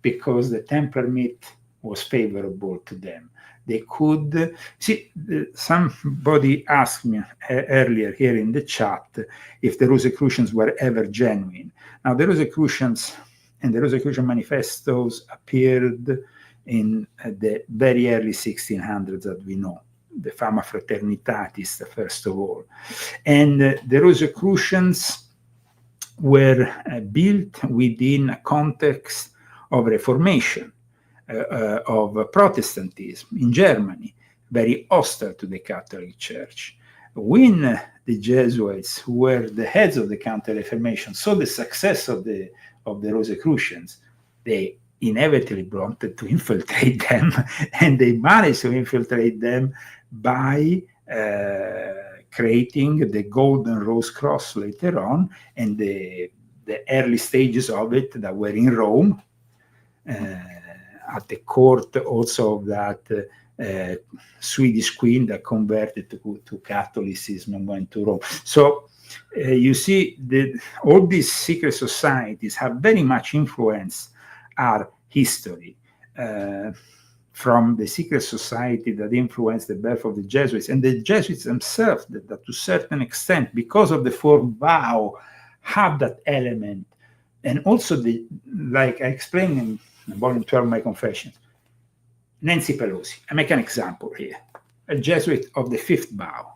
because the Templar myth was favorable to them. They could see, somebody asked me earlier here in the chat if the Rosicrucians were ever genuine. Now, the Rosicrucians and the Rosicrucian manifestos appeared in the very early 1600s that we know, the Fama Fraternitatis, first of all. And the Rosicrucians were built within a context of Reformation, of Protestantism in Germany, very hostile to the Catholic Church. When the Jesuits, who were the heads of the Counter-Reformation, saw the success of the Rosicrucians, they inevitably wanted to infiltrate them, and they managed to infiltrate them by creating the Golden Rose Cross later on, and the early stages of it that were in Rome, at the court also of that Swedish queen that converted to Catholicism and went to Rome. So you see, all these secret societies have very much influenced our history, from the secret society that influenced the birth of the Jesuits, and the Jesuits themselves, that to a certain extent, because of the fourth vow, have that element. And also, like I explained in Volume 12 of my Confessions, Nancy Pelosi, I make an example here, a Jesuit of the fifth vow.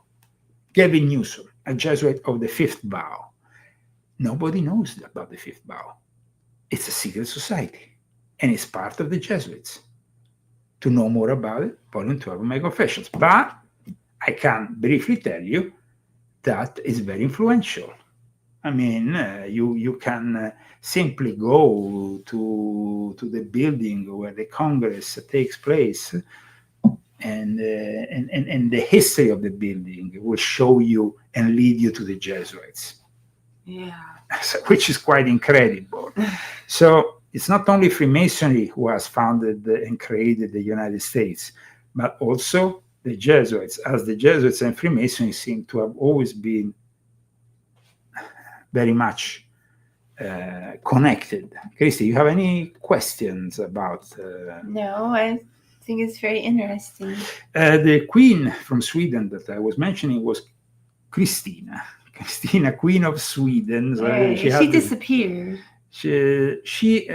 Gavin Newsom, a Jesuit of the fifth vow. Nobody knows about the fifth vow. It's a secret society, and it's part of the Jesuits. To know more about it, Volume 12 of my Confessions. But I can briefly tell you that it's very influential. I mean, you can simply go to the building where the Congress takes place, and the history of the building will show you and lead you to the Jesuits. Yeah. Which is quite incredible. So it's not only Freemasonry who has founded and created the United States, but also the Jesuits, as the Jesuits and Freemasonry seem to have always been very much connected. Christy, you have any questions about? No, I think it's very interesting. The queen from Sweden that I was mentioning was Christina, Queen of Sweden. So she disappeared. Did she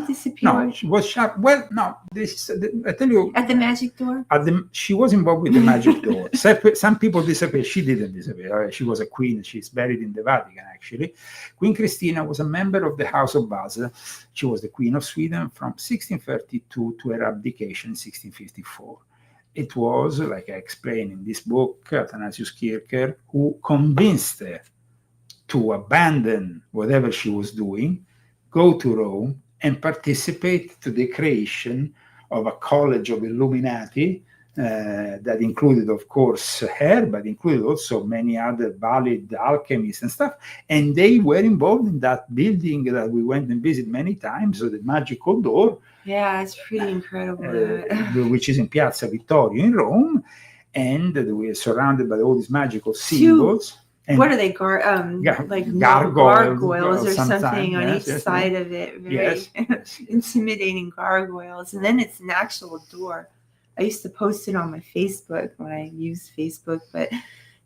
disappear? No, she was shot. Well, no. I tell you. At the magic door? She was involved with the magic door. Some people disappeared. She didn't disappear. She was a queen. She's buried in the Vatican, actually. Queen Christina was a member of the House of Basel. She was the Queen of Sweden from 1632 to her abdication in 1654. It was, like I explained in this book, Athanasius Kircher, who convinced her to abandon whatever she was doing, go to Rome, and participate to the creation of a college of Illuminati that included, of course, her, but included also many other valid alchemists and stuff. And they were involved in that building that we went and visited many times, so the magical door. Yeah, it's pretty incredible. Which is in Piazza Vittorio in Rome. And we are surrounded by all these magical symbols. And what are they? Like gargoyles or something on each side of it. Very intimidating gargoyles. And then it's an actual door. I used to post it on my Facebook when I used Facebook, but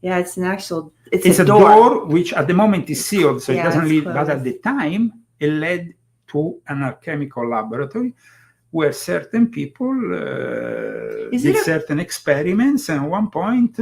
Yeah, it's an actual. It's a door which at the moment is sealed, so it Yeah, doesn't it's lead. closed. But at the time, it led to an alchemical laboratory where certain people did certain experiments, and at one point,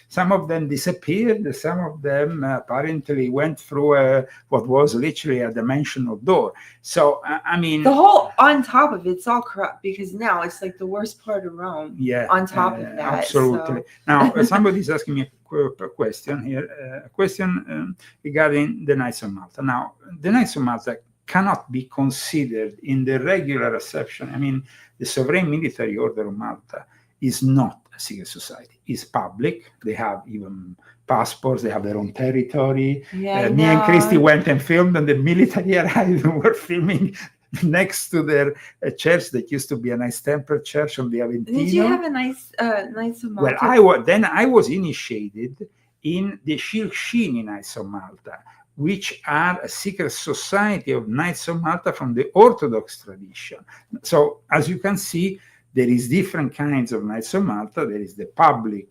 some of them disappeared. Some of them apparently went through what was literally a dimensional door. So, I mean, the whole on top of it's all corrupt because now it's like the worst part of Rome. Yeah, on top of that, absolutely. So. Now, somebody is asking me a question here. A question regarding the Knights of Malta. Now, the Knights of Malta cannot be considered in the regular acception. I mean, the Sovereign Military Order of Malta is not a secret society. It's public. They have even passports. They have their own territory. Yeah, me and Christy went and filmed, and the military arrived and were filming next to their church that used to be a nice temple church on the Aventino. Did you have a nice Knights of Malta? Well, I was initiated in the Shilshini Knights of Malta, which are a secret society of Knights of Malta from the Orthodox tradition. So, as you can see, there is different kinds of Knights of Malta. There is the public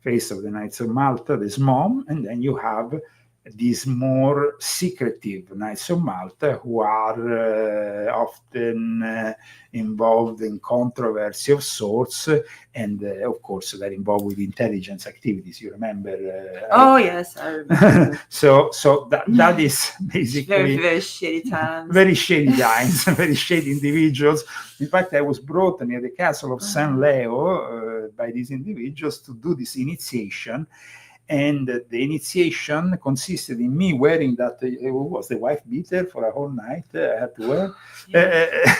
face of the Knights of Malta, the SMOM, and then you have these more secretive Knights of Malta who are often involved in controversy of sorts, and of course they're involved with intelligence activities. You remember? Yes, I remember. so that is basically very shitty times. Very shady times, very shady individuals. In fact, I was brought near the castle of San Leo by these individuals to do this initiation. And the initiation consisted in me wearing that, was the wife beater for a whole night. I had to wear. Yeah.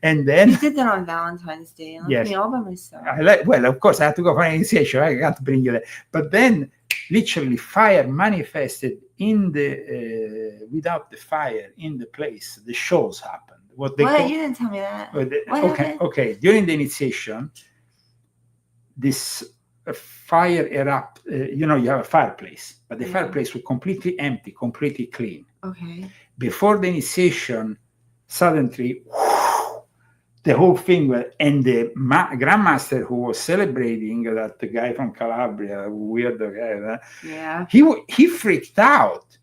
And then... You did that on Valentine's Day. And left me all by myself. Well, of course, I had to go for an initiation. I can't bring you there. But then, literally, fire manifested in the... without the fire in the place, the shows happened. What? You didn't tell me that. Okay. During the initiation, this... fire erupt. You have a fireplace, but the fireplace was completely empty, completely clean. Okay. Before the initiation, suddenly, the whole thing, and the Grandmaster who was celebrating, that the guy from Calabria, weird guy, he freaked out.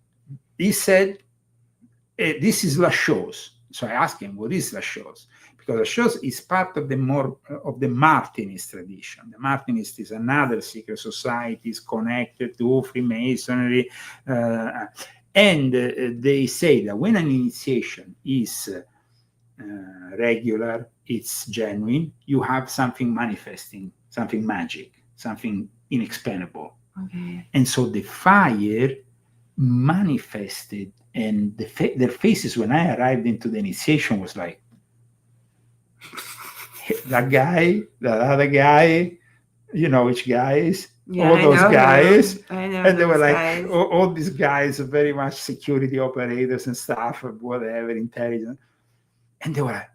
He said, "This is La Chose." So I asked him, "What is La Chose?" Because the shows is part of the Martinist tradition. The Martinist is another secret society, is connected to Freemasonry, and they say that when an initiation is regular, it's genuine, you have something manifesting, something magic, something inexplainable. Okay. And so the fire manifested, and their faces when I arrived into the initiation was like, that guy, that other guy, you know which guys, all those guys. I know. And they were like, all these guys are very much security operators and stuff, whatever, intelligence. And they were like,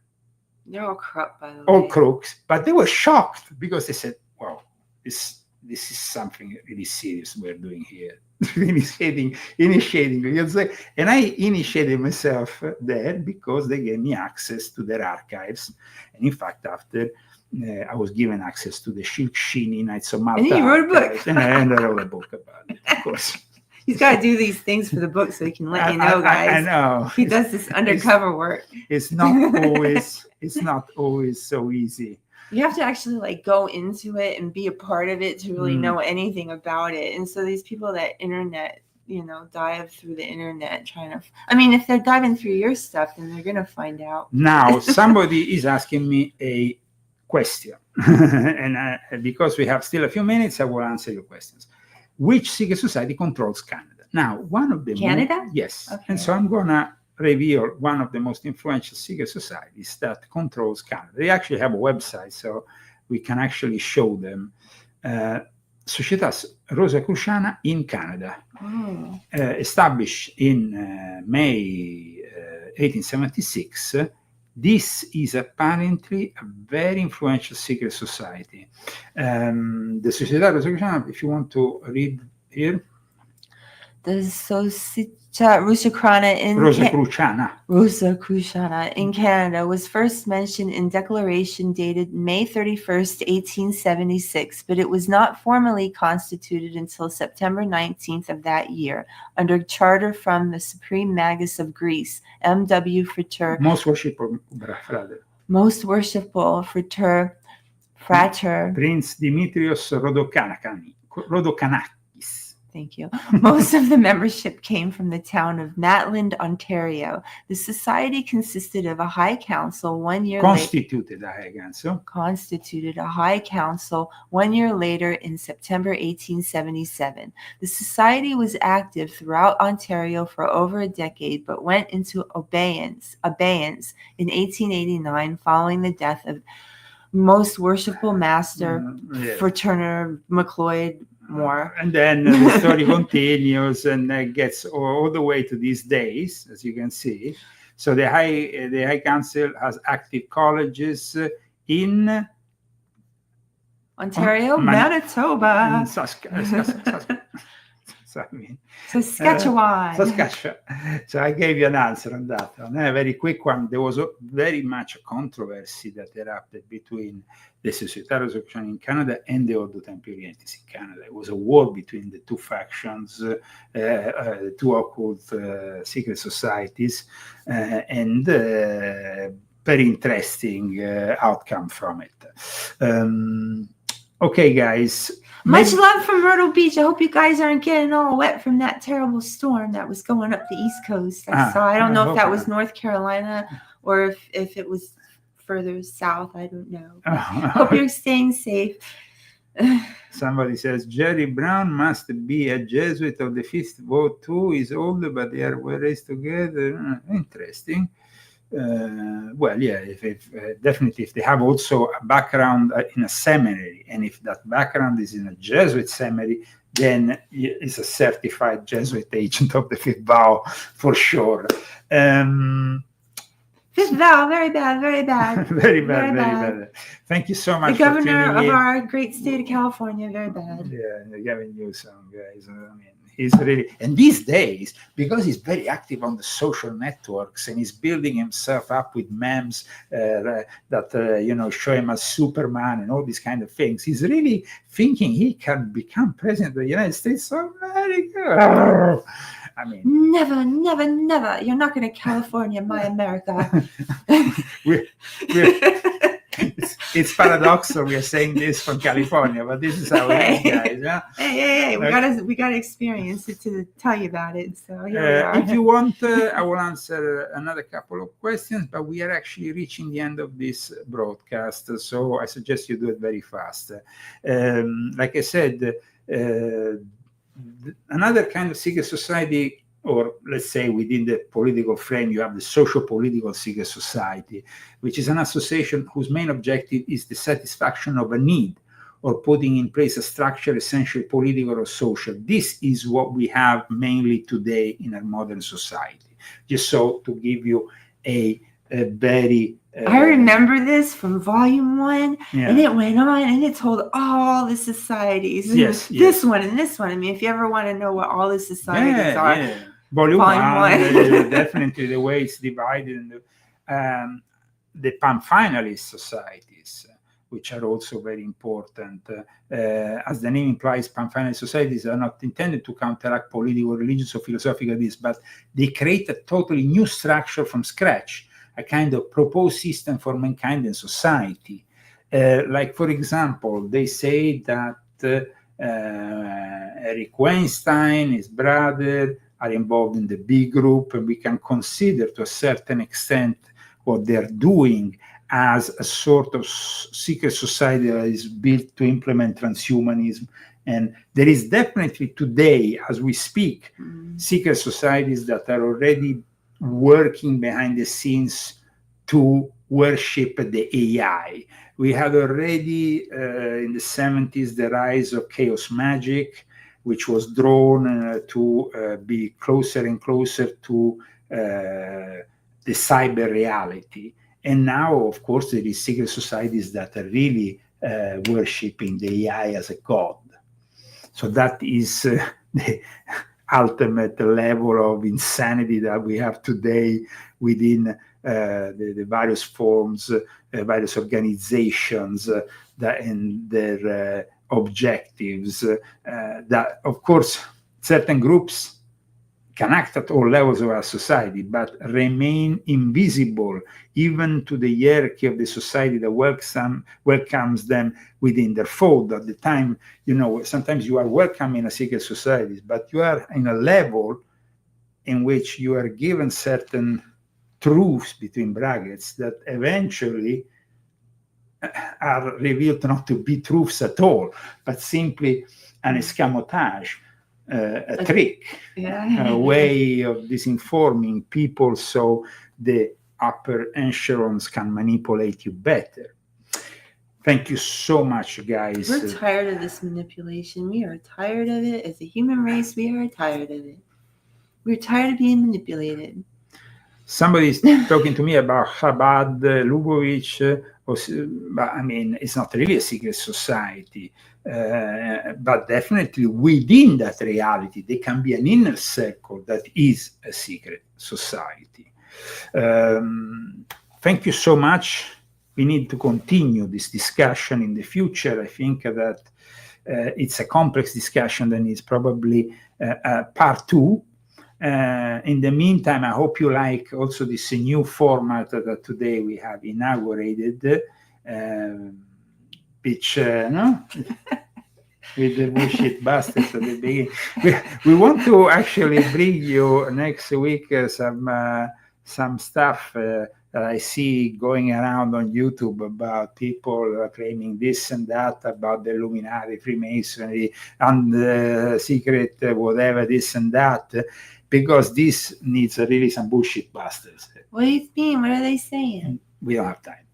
they're all corrupt, by the way. All crooks. But they were shocked because they said, wow, this is something really serious we're doing here. initiating. And I initiated myself there because they gave me access to their archives. And in fact, after I was given access to the Shilshini Knights of Malta. And you wrote a book. And I wrote a book about it, of course. He's got to do these things for the book so he can let you know, guys. I know. He does this undercover work. It's not always so easy. You have to actually go into it and be a part of it to really know anything about it. And so these people that internet, dive through the internet trying to, if they're diving through your stuff, then they're going to find out. Now, somebody is asking me a question. And because we have still a few minutes, I will answer your questions. Which secret society controls Canada? Now, one of them... Canada? Yes. Okay. And so I'm going to reveal one of the most influential secret societies that controls Canada. They actually have a website, so we can actually show them. Societas Rosicruciana in Canada, established in May 1876. This is apparently a very influential secret society. The Società Rosicruciana, if you want to read here. The Società Rosicruciana in Canada was first mentioned in declaration dated May 31st, 1876, but it was not formally constituted until September 19th of that year, under charter from the Supreme Magus of Greece, M.W. Frater, Most worshipful Frater, Prince Dimitrios Rodokanakis. Thank you. Most of the membership came from the town of Matland, Ontario. The society consisted of a high council 1 year Constituted a high council. Constituted a high council 1 year later in September 1877. The society was active throughout Ontario for over a decade, but went into abeyance in 1889 following the death of Most Worshipful Master Frater McLeod Moore. And then the story continues and gets all the way to these days, as you can see. So the High Council has active colleges in Ontario, Manitoba, Saskatchewan. So I gave you an answer on that one. A very quick one. There was very much controversy that erupted between the Società in Canada and the Ordo Templi Orientis in Canada. It was a war between the two factions, the two occult secret societies, and very interesting outcome from it. Okay, guys. Much love from Myrtle Beach. I hope you guys aren't getting all wet from that terrible storm that was going up the East Coast. I don't know if that was North Carolina or if it was further south. I don't know. Hope you're staying safe. Somebody says Jerry Brown must be a Jesuit of the fifth vote too. He's older, but they were raised together. Interesting. Well, yeah, definitely if they have also a background in a seminary, and if that background is in a Jesuit seminary, then it's a certified Jesuit agent of the fifth vow for sure. Fifth vow, very bad, very bad. Very bad. Thank you so much. The governor of our great state of California, very bad. Yeah, Gavin Newsom, guys. I mean, he's really, and these days, because he's very active on the social networks and he's building himself up with memes that show him as Superman and all these kind of things, he's really thinking he can become president of the United States of America. I mean, never. You're not going to California, my America. It's paradoxical we are saying this from California, but this is how it is, guys. Yeah? Hey, we gotta experience it to tell you about it. So here we are. If you want, I will answer another couple of questions, but we are actually reaching the end of this broadcast, so I suggest you do it very fast. Like I said, another kind of secret society, or let's say within the political frame, you have the social-political secret society, which is an association whose main objective is the satisfaction of a need or putting in place a structure essentially political or social. This is what we have mainly today in our modern society. Just so to give you a very... I remember this from volume 1, and it went on and it told all the societies. This one and this one. I mean, if you ever want to know what all the societies are. Yeah. Volume 1, definitely the way it's divided into the Panfinalist societies, which are also very important. As the name implies, Panfinalist societies are not intended to counteract political, religious, or philosophical ideas, but they create a totally new structure from scratch, a kind of proposed system for mankind and society. Like, for example, they say that Eric Weinstein, his brother, are involved in the B group, and we can consider to a certain extent what they're doing as a sort of secret society that is built to implement transhumanism. And there is definitely today, as we speak, secret societies that are already working behind the scenes to worship the AI. We had already in the 70s the rise of chaos magic, which was drawn to be closer and closer to the cyber reality. And now, of course, there is secret societies that are really worshipping the AI as a god. So that is ultimate level of insanity that we have today within the various forms, various organizations that and their objectives. That, of course, certain groups can act at all levels of our society, but remain invisible even to the hierarchy of the society that welcomes them within their fold. At the time, sometimes you are welcome in a secret society, but you are in a level in which you are given certain truths, between brackets, that eventually are revealed not to be truths at all, but simply an escamotage, a trick, a way of disinforming people so the upper echelons can manipulate you better. Thank you so much, guys. We're tired of this manipulation. We are tired of it. As a human race, we are tired of it. We're tired of being manipulated. Somebody's talking to me about Chabad, Lubavitch, but I mean, it's not really a secret society, but definitely within that reality, there can be an inner circle that is a secret society. Thank you so much. We need to continue this discussion in the future. I think that it's a complex discussion that needs probably part 2. In the meantime, I hope you like also this new format that today we have inaugurated, which, with the bullshit bastards at the beginning. We want to actually bring you next week some stuff that I see going around on YouTube about people claiming this and that about the Illuminati, Freemasonry, and secret whatever, this and that. Because this needs really some bullshit busters. What do you mean? What are they saying? We don't have time.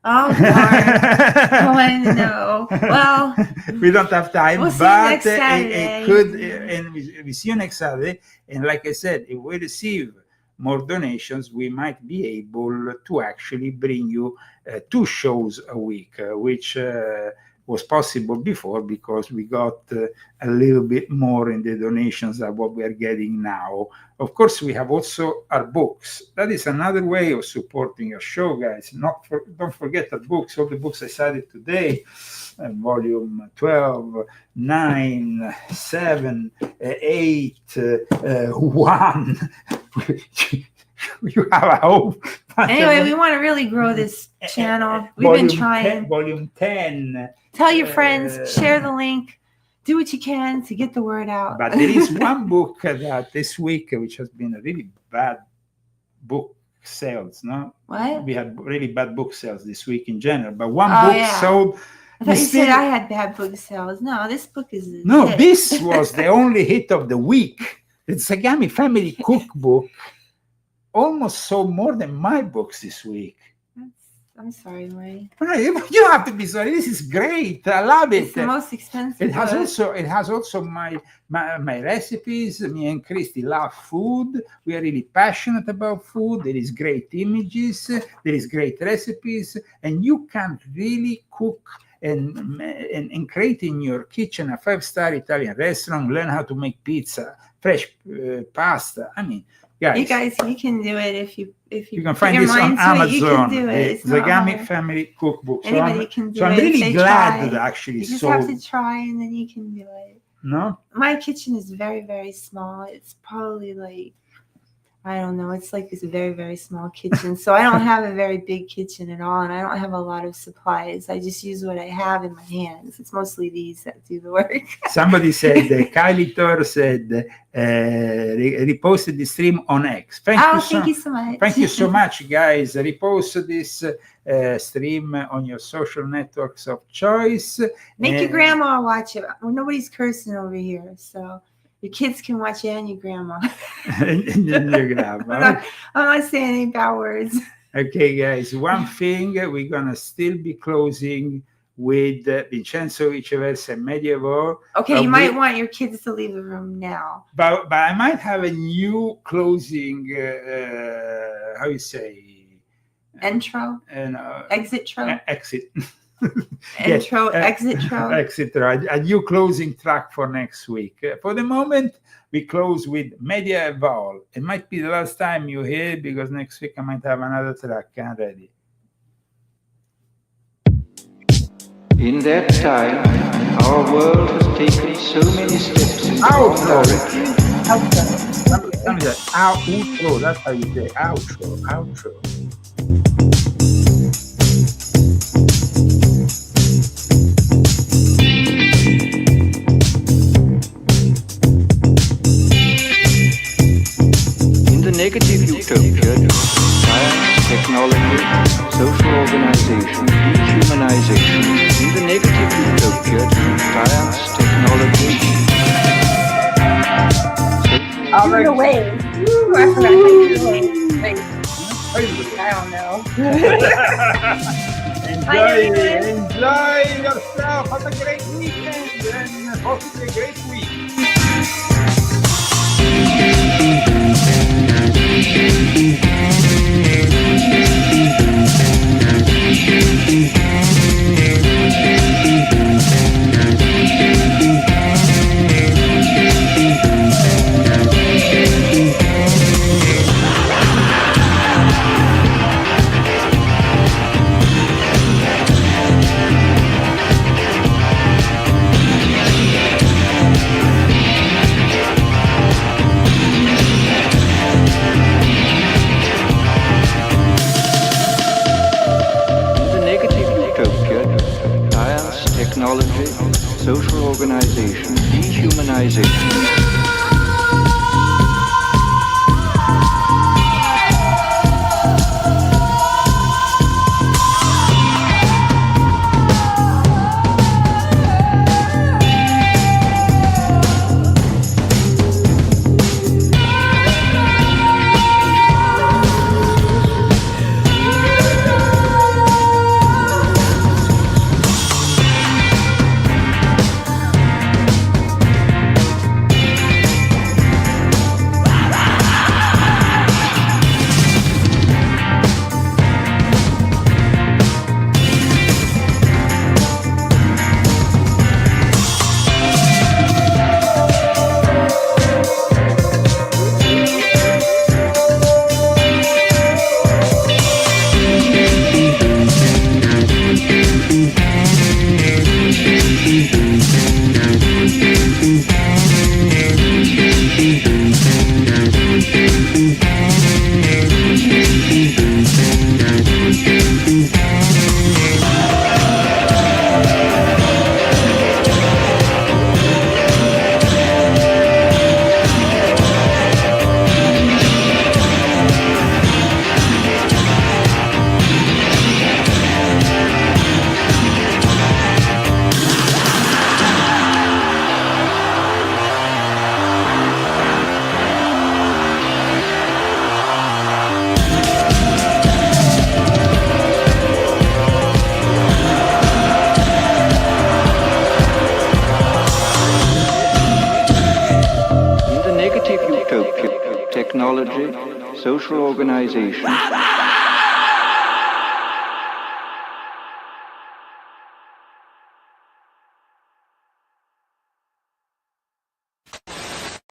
Oh, darn. Oh, no. Well, we don't have time, we'll but see you next Saturday. it could, and we see you next Saturday. And like I said, if we receive more donations, we might be able to actually bring you 2 shows a week, which was possible before because we got a little bit more in the donations than what we are getting now. Of course, we have also our books. That is another way of supporting our show, guys. Don't forget the books, all the books I cited today, volume 12, 9, 7, 8, 1. You have a hope. Anyway, we want to really grow this channel. We've been trying. Volume 10. Tell your friends, share the link, do what you can to get the word out. But there is one book that this week, which has been a really bad book sales, no? What? We had really bad book sales this week in general, but one book sold. I thought you said I had bad book sales. No, this book is hit. This was the only hit of the week. It's Zagami Family Cookbook. Almost sold more than my books this week. I'm sorry, Ray. You don't have to be sorry. This is great. I love it. It's the most expensive. It has also my recipes. Me and Christy love food. We are really passionate about food. There is great images. There is great recipes, and you can really cook and create in your kitchen a 5-star Italian restaurant. Learn how to make pizza, fresh pasta. I mean. Guys, you guys, you can do it if you can find this on Amazon. You can do it. The Zagami Family Cookbook. Anybody can do it. So I'm really glad that actually you just sold. have to try, and then you can do it. No, my kitchen is very, very small. It's probably like, I don't know. It's like it's a very, very small kitchen. So I don't have a very big kitchen at all, and I don't have a lot of supplies. I just use what I have in my hands. It's mostly these that do the work. Somebody said, Kylie Tor said, reposted the stream on X. Thank you so much. Thank you so much, guys. Repost this stream on your social networks of choice. Make your grandma watch it. Well, nobody's cursing over here, so your kids can watch it and your grandma. and your grandma. I'm not saying any bad words. Okay, guys. One thing, we're going to still be closing with Vincenzo Viceversa Medieval. Okay, you might want your kids to leave the room now. But I might have a new closing, how you say? Intro? Exit. Exit. exit-tro. Etc. A new closing track for next week. For the moment, we close with Media Evolve. It might be the last time you hear it because next week I might have another track ready. In that time, our world has taken so many steps in the wrong direction. Outro, that's how you say outro. In the negative utopia, science, technology, social organization, dehumanization. In the negative utopia, science, technology, Do the wave. Ooh, I forgot to do the wave. Wait. I don't know. Enjoy yourself. Have a great weekend and hopefully a great week. technology, social organization, dehumanization. Technology, social organization.